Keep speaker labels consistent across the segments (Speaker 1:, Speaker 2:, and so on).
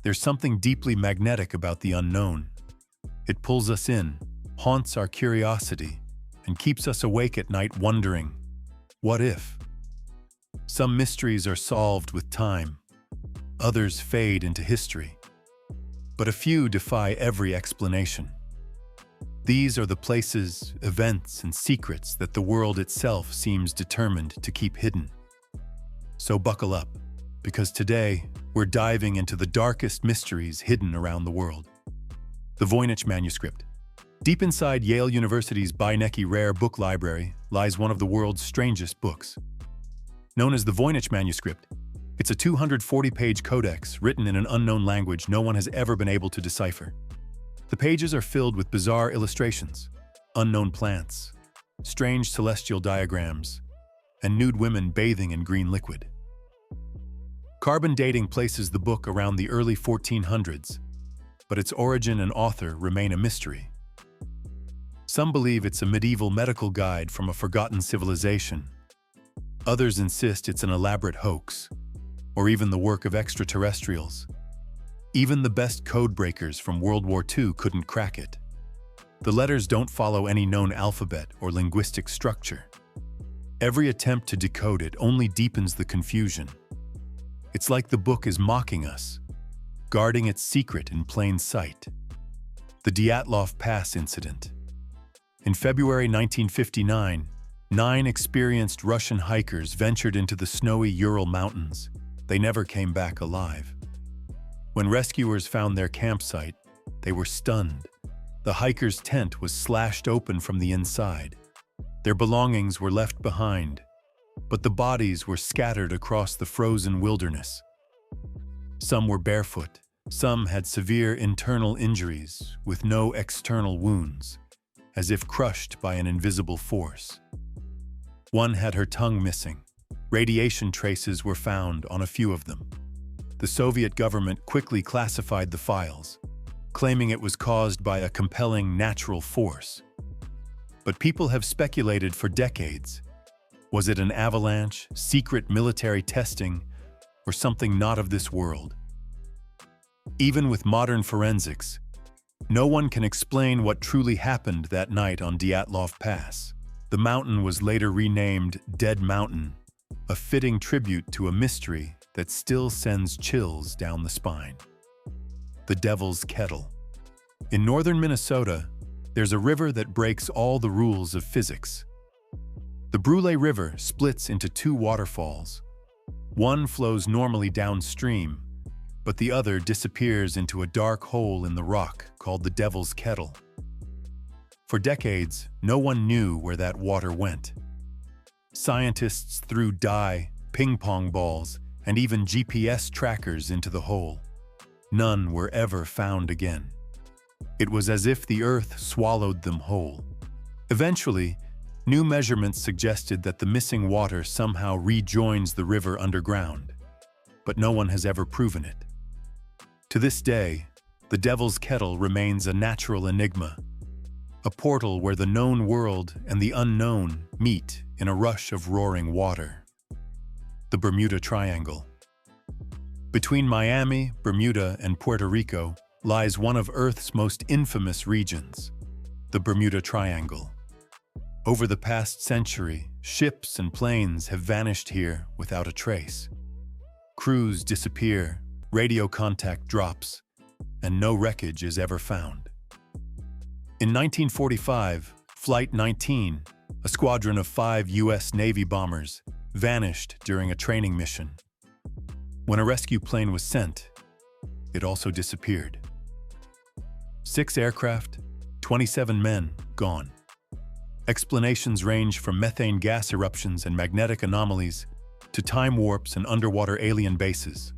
Speaker 1: There's something deeply magnetic about the unknown. It pulls us in, haunts our curiosity, and keeps us awake at night wondering, what if? Some mysteries are solved with time, others fade into history, but a few defy every explanation. These are the places, events, and secrets that the world itself seems determined to keep hidden. So buckle up, because today we're diving into the darkest mysteries hidden around the world. The Voynich Manuscript. Deep inside Yale University's Beinecke Rare Book Library lies one of the world's strangest books. Known as the Voynich Manuscript, it's a 240-page codex written in an unknown language no one has ever been able to decipher. The pages are filled with bizarre illustrations, unknown plants, strange celestial diagrams, and nude women bathing in green liquid. Carbon dating places the book around the early 1400s, but its origin and author remain a mystery. Some believe it's a medieval medical guide from a forgotten civilization. Others insist it's an elaborate hoax, or even the work of extraterrestrials. Even the best code breakers from World War II couldn't crack it. The letters don't follow any known alphabet or linguistic structure. Every attempt to decode it only deepens the confusion. It's like the book is mocking us, guarding its secret in plain sight. The Dyatlov Pass Incident. In February 1959, 9 experienced Russian hikers ventured into the snowy Ural Mountains. They never came back alive. When rescuers found their campsite, they were stunned. The hikers' tent was slashed open from the inside. Their belongings were left behind, but the bodies were scattered across the frozen wilderness. Some were barefoot, some had severe internal injuries with no external wounds, as if crushed by an invisible force. One had her tongue missing. Radiation traces were found on a few of them. The Soviet government quickly classified the files, claiming it was caused by a compelling natural force. But people have speculated for decades. Was it an avalanche, secret military testing, or something not of this world? Even with modern forensics, no one can explain what truly happened that night on Dyatlov Pass. The mountain was later renamed Dead Mountain, a fitting tribute to a mystery that still sends chills down the spine. The Devil's Kettle. In northern Minnesota, there's a river that breaks all the rules of physics. The Brule River splits into 2 waterfalls. One flows normally downstream, but the other disappears into a dark hole in the rock called the Devil's Kettle. For decades, no one knew where that water went. Scientists threw dye, ping-pong balls, and even GPS trackers into the hole. None were ever found again. It was as if the earth swallowed them whole. Eventually, new measurements suggested that the missing water somehow rejoins the river underground, but no one has ever proven it. To this day, the Devil's Kettle remains a natural enigma, a portal where the known world and the unknown meet in a rush of roaring water. The Bermuda Triangle. Between Miami, Bermuda, and Puerto Rico lies one of Earth's most infamous regions, the Bermuda Triangle. Over the past century, ships and planes have vanished here without a trace. Crews disappear, radio contact drops, and no wreckage is ever found. In 1945, Flight 19, a squadron of 5 U.S. Navy bombers, vanished during a training mission. When a rescue plane was sent, it also disappeared. 6 aircraft, 27 men, gone. Explanations range from methane gas eruptions and magnetic anomalies to time warps and underwater alien bases.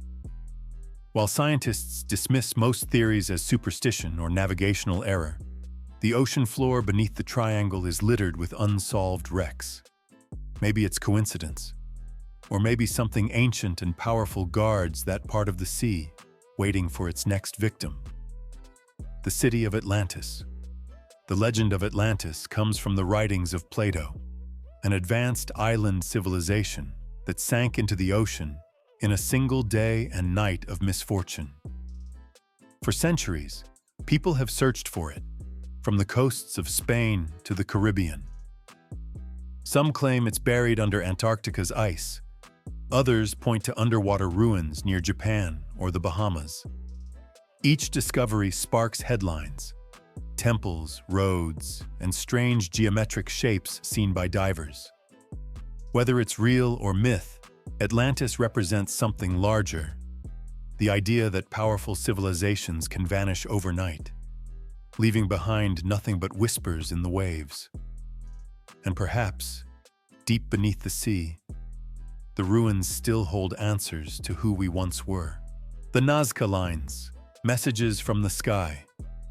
Speaker 1: While scientists dismiss most theories as superstition or navigational error, the ocean floor beneath the triangle is littered with unsolved wrecks. Maybe it's coincidence, or maybe something ancient and powerful guards that part of the sea, waiting for its next victim. The city of Atlantis. The legend of Atlantis comes from the writings of Plato, an advanced island civilization that sank into the ocean in a single day and night of misfortune. For centuries, people have searched for it, from the coasts of Spain to the Caribbean. Some claim it's buried under Antarctica's ice. Others point to underwater ruins near Japan or the Bahamas. Each discovery sparks headlines: temples, roads, and strange geometric shapes seen by divers. Whether it's real or myth, Atlantis represents something larger: the idea that powerful civilizations can vanish overnight, leaving behind nothing but whispers in the waves. And perhaps, deep beneath the sea, the ruins still hold answers to who we once were. The Nazca Lines, messages from the sky.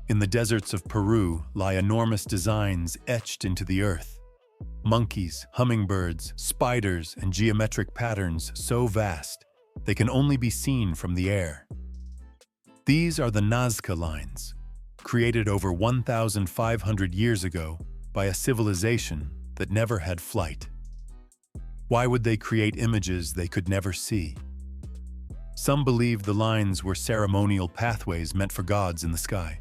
Speaker 1: In the deserts of Peru lie enormous designs etched into the earth. Monkeys, hummingbirds, spiders, and geometric patterns so vast they can only be seen from the air. These are the Nazca Lines, created over 1,500 years ago by a civilization that never had flight. Why would they create images they could never see? Some believe the lines were ceremonial pathways meant for gods in the sky.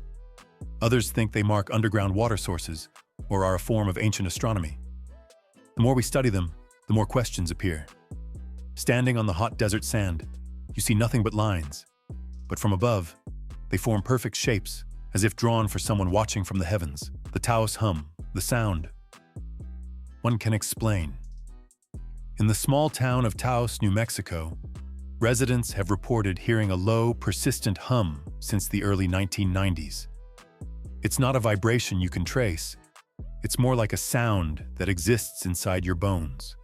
Speaker 1: Others think they mark underground water sources or are a form of ancient astronomy. The more we study them, the more questions appear. Standing on the hot desert sand, you see nothing but lines. But from above, they form perfect shapes, as if drawn for someone watching from the heavens. The Taos hum, the sound one can explain. In the small town of Taos, New Mexico, residents have reported hearing a low, persistent hum since the early 1990s. It's not a vibration you can trace. It's more like a sound that exists inside your bones.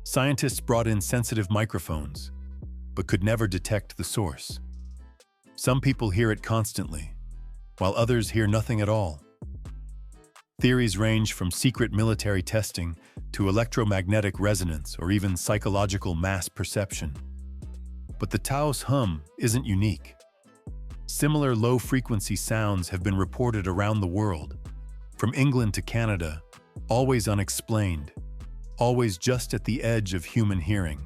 Speaker 1: Scientists brought in sensitive microphones, but could never detect the source. Some people hear it constantly, while others hear nothing at all. Theories range from secret military testing to electromagnetic resonance or even psychological mass perception. But the Taos hum isn't unique. Similar low-frequency sounds have been reported around the world, from England to Canada, always unexplained, always just at the edge of human hearing.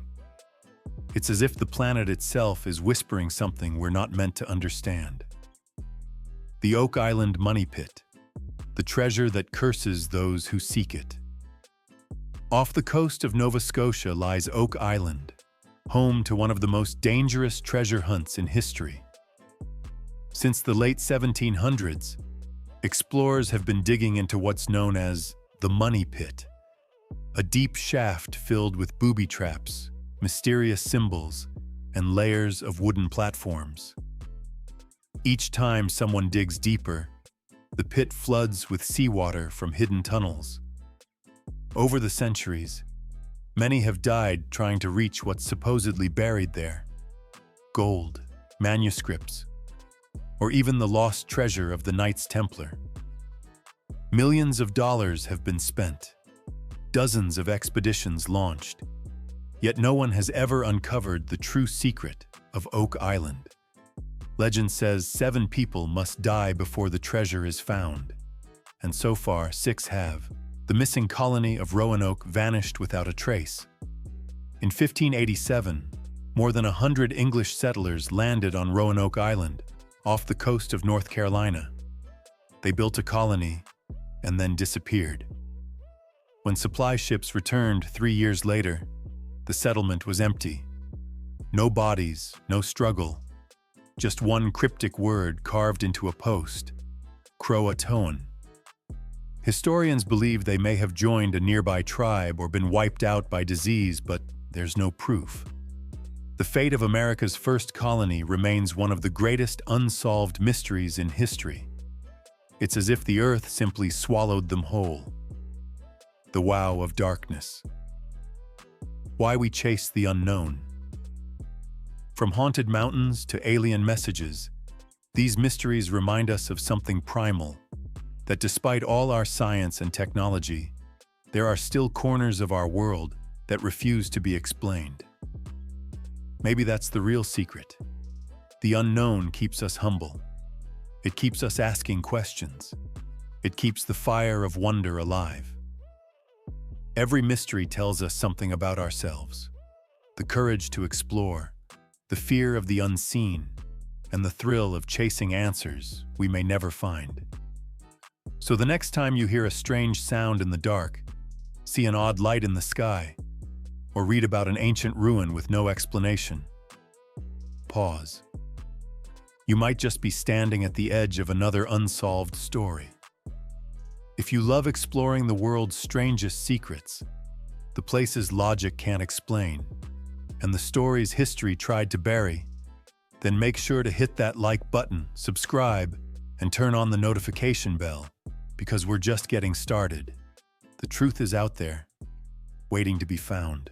Speaker 1: It's as if the planet itself is whispering something we're not meant to understand. The Oak Island Money Pit, the treasure that curses those who seek it. Off the coast of Nova Scotia lies Oak Island, home to one of the most dangerous treasure hunts in history. Since the late 1700s, explorers have been digging into what's known as the Money Pit, a deep shaft filled with booby traps, mysterious symbols, and layers of wooden platforms. Each time someone digs deeper, the pit floods with seawater from hidden tunnels. Over the centuries, many have died trying to reach what's supposedly buried there: gold, manuscripts, or even the lost treasure of the Knights Templar. Millions of dollars have been spent, dozens of expeditions launched, yet no one has ever uncovered the true secret of Oak Island. Legend says 7 people must die before the treasure is found, and so far 6 have. The missing colony of Roanoke vanished without a trace. In 1587, more than 100 English settlers landed on Roanoke Island, off the coast of North Carolina. They built a colony and then disappeared. When supply ships returned 3 years later, the settlement was empty. No bodies, no struggle, just one cryptic word carved into a post: Croatoan. Historians believe they may have joined a nearby tribe or been wiped out by disease, but there's no proof. The fate of America's first colony remains one of the greatest unsolved mysteries in history. It's as if the earth simply swallowed them whole. The wow of darkness. Why we chase the unknown. From haunted mountains to alien messages, these mysteries remind us of something primal, that despite all our science and technology, there are still corners of our world that refuse to be explained. Maybe that's the real secret. The unknown keeps us humble. It keeps us asking questions. It keeps the fire of wonder alive. Every mystery tells us something about ourselves: the courage to explore, the fear of the unseen, and the thrill of chasing answers we may never find. So the next time you hear a strange sound in the dark, see an odd light in the sky, or read about an ancient ruin with no explanation, pause. You might just be standing at the edge of another unsolved story. If you love exploring the world's strangest secrets, the places logic can't explain, and the stories history tried to bury, then make sure to hit that like button, subscribe, and turn on the notification bell, because we're just getting started. The truth is out there, waiting to be found.